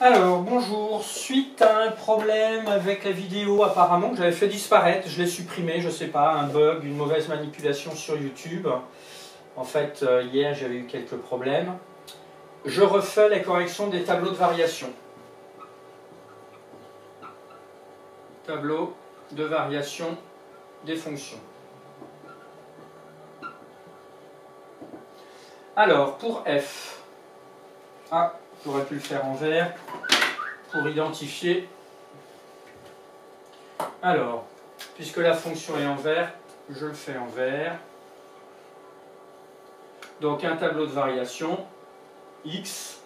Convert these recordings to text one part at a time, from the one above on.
Alors, bonjour. Suite à un problème avec la vidéo apparemment que j'avais fait disparaître, je l'ai supprimé, je sais pas, un bug, une mauvaise manipulation sur YouTube. En fait, hier j'avais eu quelques problèmes. Je refais la correction des tableaux de variation. Tableau de variation des fonctions. Alors, pour f, j'aurais pu le faire en vert pour identifier. Alors, puisque la fonction est en vert, je le fais en vert. Donc un tableau de variation, x.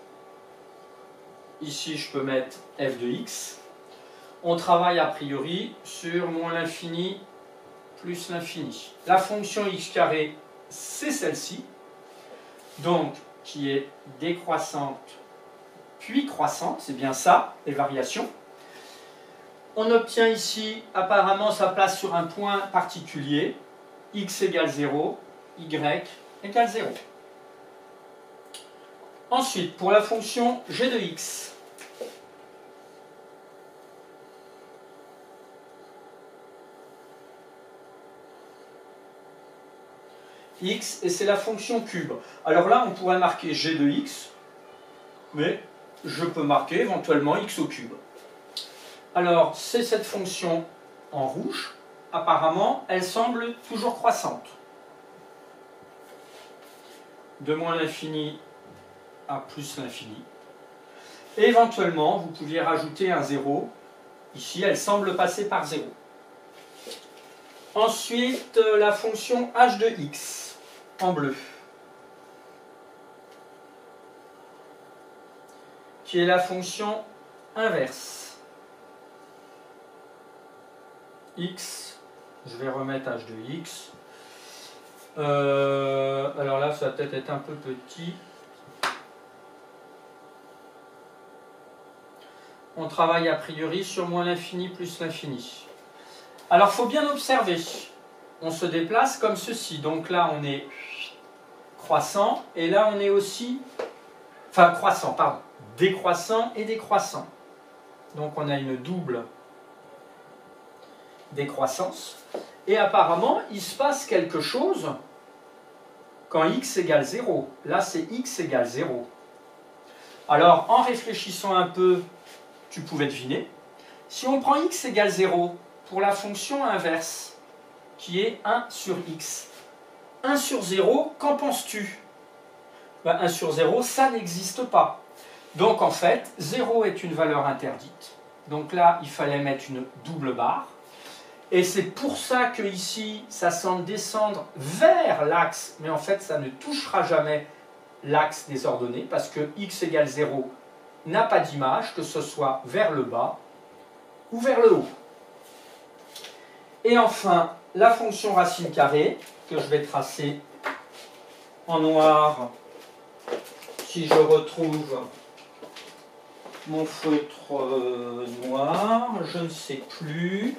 Ici, je peux mettre f de x. On travaille a priori sur moins l'infini plus l'infini. La fonction x carré, c'est celle-ci. Donc, qui est décroissante puis croissante, c'est bien ça, les variations. On obtient ici, apparemment, sa place sur un point particulier, x égale 0, y égale 0. Ensuite, pour la fonction g de x, x, et c'est la fonction cube. Alors là, on pourrait marquer g de x, mais je peux marquer éventuellement x au cube. Alors, c'est cette fonction en rouge. Apparemment, elle semble toujours croissante. De moins l'infini à plus l'infini. Et éventuellement, vous pouviez rajouter un 0. Ici, elle semble passer par 0. Ensuite, la fonction h de x, en bleu, qui est la fonction inverse. X, je vais remettre h de x. Alors là, ça va peut-être être un peu petit. On travaille a priori sur moins l'infini plus l'infini. Alors, il faut bien observer. On se déplace comme ceci. Donc là, on est croissant. Et là, on est aussi... Enfin, croissant, pardon. Décroissant et décroissant. Donc, on a une double décroissance. Et apparemment, il se passe quelque chose quand x égale 0. Là, c'est x égale 0. Alors, en réfléchissant un peu, tu pouvais deviner. Si on prend x égale 0 pour la fonction inverse, qui est 1 sur x, 1 sur 0, qu'en penses-tu? 1 sur 0, ça n'existe pas. Donc, en fait, 0 est une valeur interdite. Donc là, il fallait mettre une double barre. Et c'est pour ça que ici, ça semble descendre vers l'axe, mais en fait, ça ne touchera jamais l'axe des ordonnées, parce que x égale 0 n'a pas d'image, que ce soit vers le bas ou vers le haut. Et enfin, la fonction racine carrée, que je vais tracer en noir, si je retrouve mon feutre noir, je ne sais plus.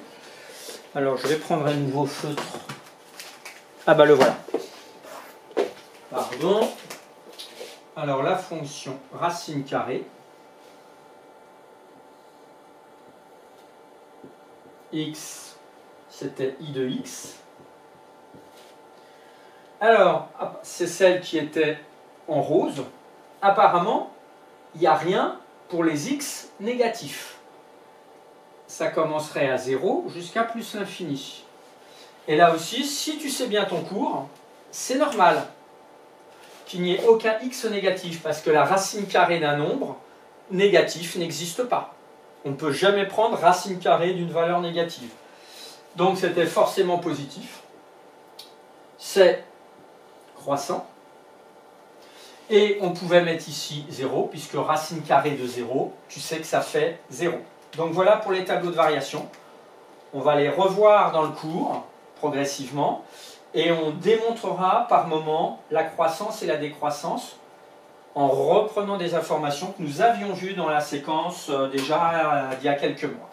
Alors, je vais prendre un nouveau feutre. Ah bah le voilà. Pardon. Alors, la fonction racine carrée, x, c'était i de x. Alors, c'est celle qui était en rose. Apparemment, il n'y a rien pour les x négatifs. Ça commencerait à 0 jusqu'à plus l'infini. Et là aussi, si tu sais bien ton cours, c'est normal qu'il n'y ait aucun x négatif, parce que la racine carrée d'un nombre négatif n'existe pas. On ne peut jamais prendre racine carrée d'une valeur négative. Donc c'était forcément positif. C'est croissant. Et on pouvait mettre ici 0, puisque racine carrée de 0, tu sais que ça fait 0. Donc voilà pour les tableaux de variation. On va les revoir dans le cours, progressivement, et on démontrera par moment la croissance et la décroissance en reprenant des informations que nous avions vues dans la séquence déjà il y a quelques mois.